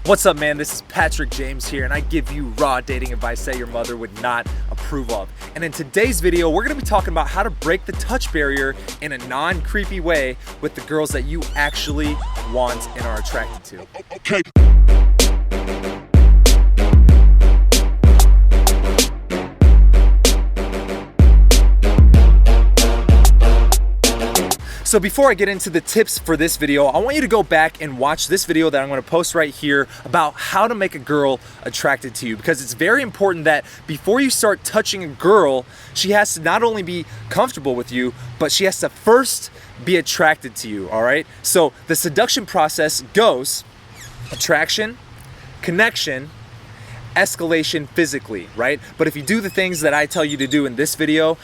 What's up, man? This is Patrick James here, and I give you raw dating advice that your mother would not approve of. And in today's video, we're gonna be talking about how to break the touch barrier in a non-creepy way with the girls that you actually want and are attracted to. Okay. So before I get into the tips for this video, I want you to go back and watch this video that I'm going to post right here about how to make a girl attracted to you, because it's very important that before you start touching a girl, she has to not only be comfortable with you, but she has to first be attracted to you, all right? So the seduction process goes attraction, connection, escalation physically, right? But if you do the things that I tell you to do in this video,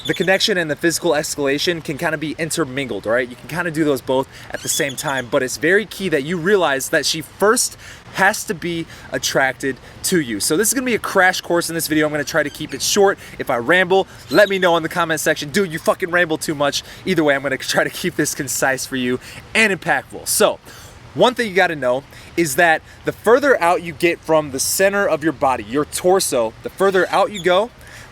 the connection and the physical escalation can kind of be intermingled, all right? You can kind of do those both at the same time, but it's very key that you realize that she first has to be attracted to you. So this is gonna be a crash course in this video. I'm gonna try to keep it short. If I ramble, let me know in the comment section. Dude, you fucking ramble too much. Either way, I'm gonna try to keep this concise for you and impactful. So, one thing you gotta know is that the further out you get from the center of your body, your torso, the further out you go,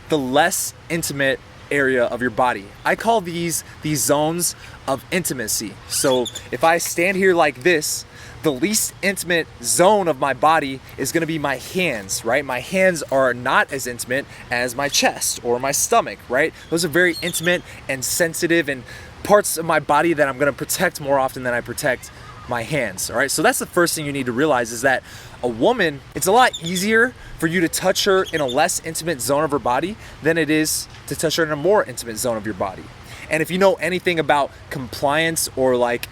the less intimate area of your body. I call these zones of intimacy. So if I stand here like this, the least intimate zone of my body is gonna be my hands, right? My hands are not as intimate as my chest or my stomach, right? Those are very intimate and sensitive and parts of my body that I'm gonna protect more often than I protect my hands. All right, so that's the first thing you need to realize, is that a woman, it's a lot easier for you to touch her in a less intimate zone of her body than it is to touch her in a more intimate zone of your body. And if you know anything about compliance or like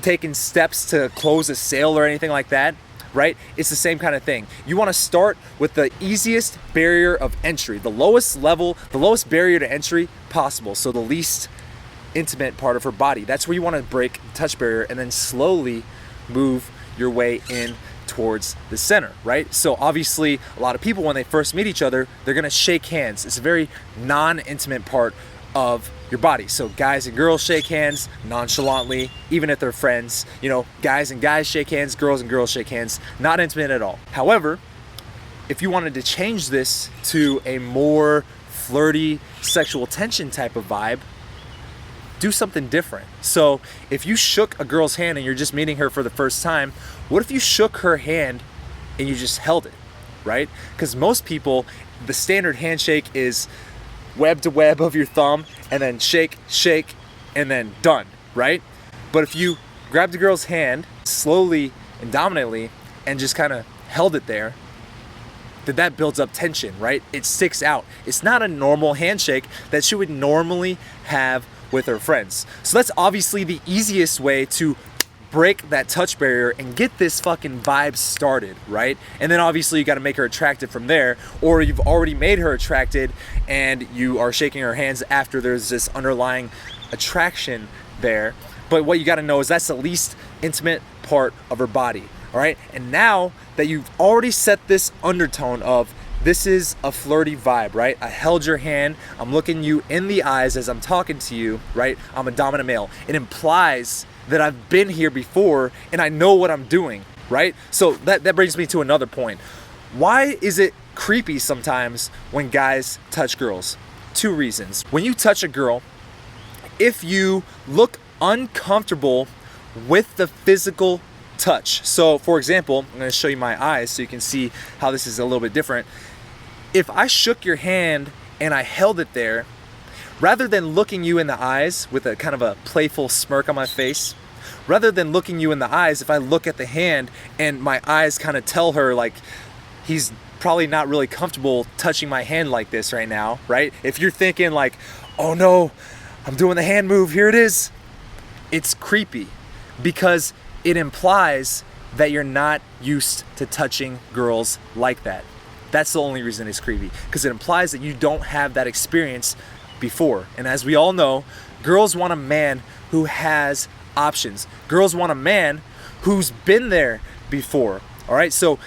taking steps to close a sale or anything like that, right, it's the same kind of thing. You want to start with the easiest barrier of entry, the lowest level, the lowest barrier to entry possible, so the least intimate part of her body. That's where you want to break the touch barrier and then slowly move your way in towards the center, right? So obviously a lot of people, when they first meet each other, they're gonna shake hands. It's a very non-intimate part of your body. So guys and girls shake hands nonchalantly, even if they're friends. You know, guys and guys shake hands, girls and girls shake hands, not intimate at all. However, if you wanted to change this to a more flirty, sexual tension type of vibe, do something different. So if you shook a girl's hand and you're just meeting her for the first time, what if you shook her hand and you just held it, right? Because most people, the standard handshake is web to web of your thumb and then shake, shake, and then done, right? But if you grabbed a girl's hand slowly and dominantly and just kind of held it there, then that builds up tension, right? It sticks out. It's not a normal handshake that she would normally have with her friends. So that's obviously the easiest way to break that touch barrier and get this fucking vibe started, right? And then obviously you got to make her attracted from there, or you've already made her attracted and you are shaking her hands after there's this underlying attraction there. But what you got to know is that's the least intimate part of her body, all right? And now that you've already set this undertone of this is a flirty vibe, right? I held your hand, I'm looking you in the eyes as I'm talking to you, right? I'm a dominant male. It implies that I've been here before and I know what I'm doing, right? So that brings me to another point. Why is it creepy sometimes when guys touch girls? Two reasons. When you touch a girl, if you look uncomfortable with the physical touch. So for example, I'm going to show you my eyes so you can see how this is a little bit different. If I shook your hand and I held it there, rather than looking you in the eyes with a kind of a playful smirk on my face, rather than looking you in the eyes, if I look at the hand and my eyes kind of tell her like he's probably not really comfortable touching my hand like this right now, right? If you're thinking like, oh no, I'm doing the hand move, here it is, it's creepy because it implies that you're not used to touching girls like that. That's the only reason it's creepy, because it implies that you don't have that experience before. And as we all know, girls want a man who has options. Girls want a man who's been there before, all right? So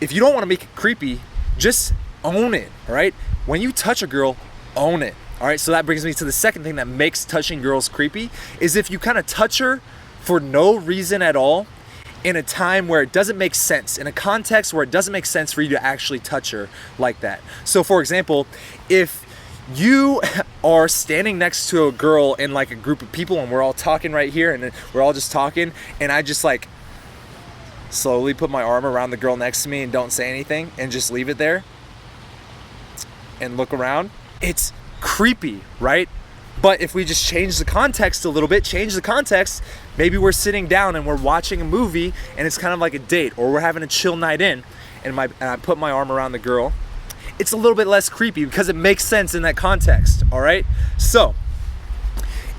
if you don't want to make it creepy, just own it, all right? When you touch a girl, own it, all right? So that brings me to the second thing that makes touching girls creepy, is if you kind of touch her for no reason at all in a time where it doesn't make sense, in a context where it doesn't make sense for you to actually touch her like that. So for example, if you are standing next to a girl in like a group of people and we're all talking right here and we're all just talking, and I just like slowly put my arm around the girl next to me and don't say anything and just leave it there and look around, it's creepy, right? But if we just change the context a little bit, maybe we're sitting down and we're watching a movie and it's kind of like a date, or we're having a chill night in, and I put my arm around the girl, it's a little bit less creepy because it makes sense in that context, all right? So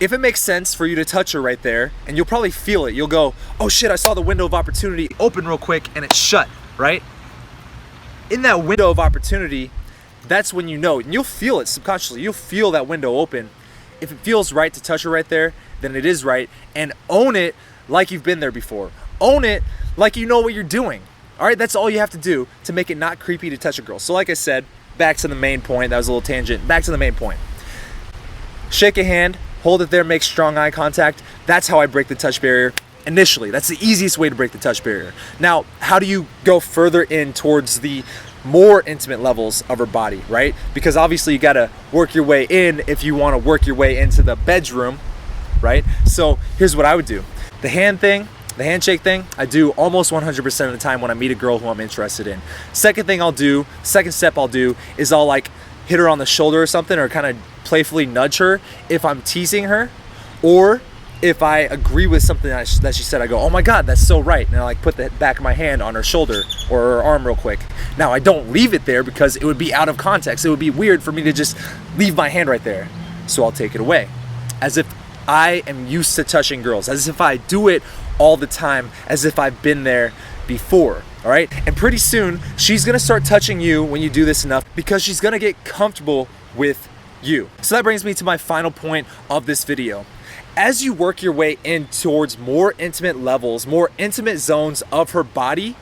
if it makes sense for you to touch her right there, and you'll probably feel it, you'll go, oh shit, I saw the window of opportunity open real quick and it's shut, right? In that window of opportunity, that's when you know, and you'll feel it subconsciously, you'll feel that window open. If it feels right to touch her right there, then it is right, and own it like you've been there before. Own it like you know what you're doing. All right, that's all you have to do to make it not creepy to touch a girl. So like I said, back to the main point, that was a little tangent, back to the main point. Shake a hand, hold it there, make strong eye contact. That's how I break the touch barrier initially. That's the easiest way to break the touch barrier. Now, how do you go further in towards the more intimate levels of her body, right? Because obviously you gotta work your way in if you wanna work your way into the bedroom, right? So here's what I would do. The handshake thing, I do almost 100% of the time when I meet a girl who I'm interested in. Second step I'll do is I'll like hit her on the shoulder or something, or kind of playfully nudge her if I'm teasing her, or if I agree with something that she said, I go, oh my God, that's so right. And I like put the back of my hand on her shoulder or her arm real quick. Now I don't leave it there because it would be out of context. It would be weird for me to just leave my hand right there. So I'll take it away as if I am used to touching girls, as if I do it all the time, as if I've been there before, all right? And pretty soon, she's gonna start touching you when you do this enough, because she's gonna get comfortable with you. So that brings me to my final point of this video. As you work your way in towards more intimate levels, more intimate zones of her body,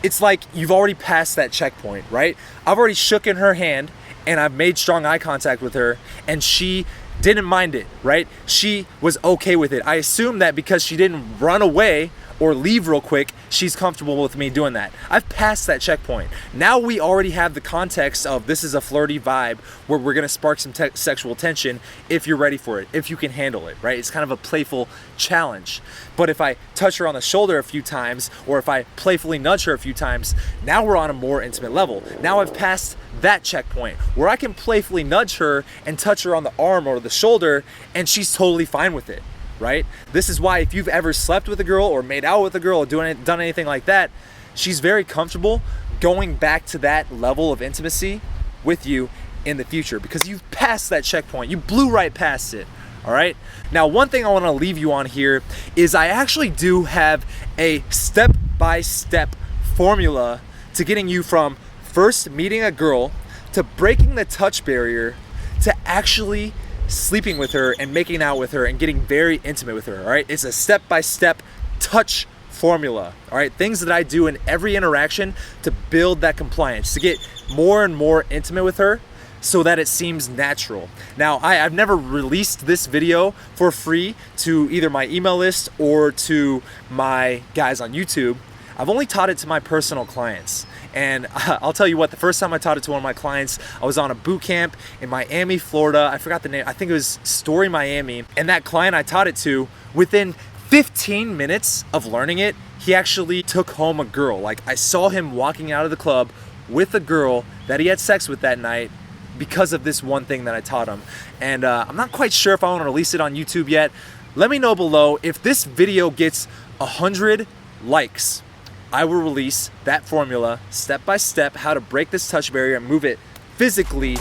it's like you've already passed that checkpoint, right? I've already shooken her hand and I've made strong eye contact with her, and she didn't mind it, right? She was okay with it. I assume that because she didn't run away or leave real quick, she's comfortable with me doing that. I've passed that checkpoint. Now we already have the context of this is a flirty vibe where we're gonna spark some sexual tension if you're ready for it, if you can handle it, right? It's kind of a playful challenge. But if I touch her on the shoulder a few times, or if I playfully nudge her a few times, now we're on a more intimate level. Now I've passed that checkpoint where I can playfully nudge her and touch her on the arm or the shoulder, and she's totally fine with it, right? This is why if you've ever slept with a girl or made out with a girl or done anything like that, she's very comfortable going back to that level of intimacy with you in the future, because you've passed that checkpoint. You blew right past it, all right? Now, one thing I want to leave you on here is I actually do have a step-by-step formula to getting you from first meeting a girl to breaking the touch barrier to actually sleeping with her and making out with her and getting very intimate with her, all right? It's a step-by-step touch formula, all right? Things that I do in every interaction to build that compliance, to get more and more intimate with her so that it seems natural. Now, I've never released this video for free to either my email list or to my guys on YouTube. I've only taught it to my personal clients. And I'll tell you what, the first time I taught it to one of my clients, I was on a boot camp in Miami, Florida. I forgot the name. I think it was Story Miami. And that client I taught it to, within 15 minutes of learning it, he actually took home a girl. Like, I saw him walking out of the club with a girl that he had sex with that night because of this one thing that I taught him. And I'm not quite sure if I want to release it on YouTube yet. Let me know below. If this video gets 100 likes, I will release that formula, step by step, how to break this touch barrier and move it physically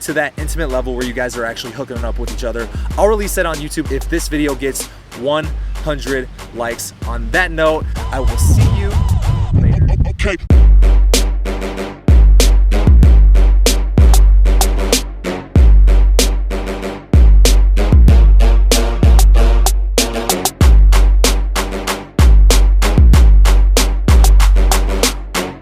to that intimate level where you guys are actually hooking up with each other. I'll release that on YouTube if this video gets 100 likes. On that note, I will see you later. Okay.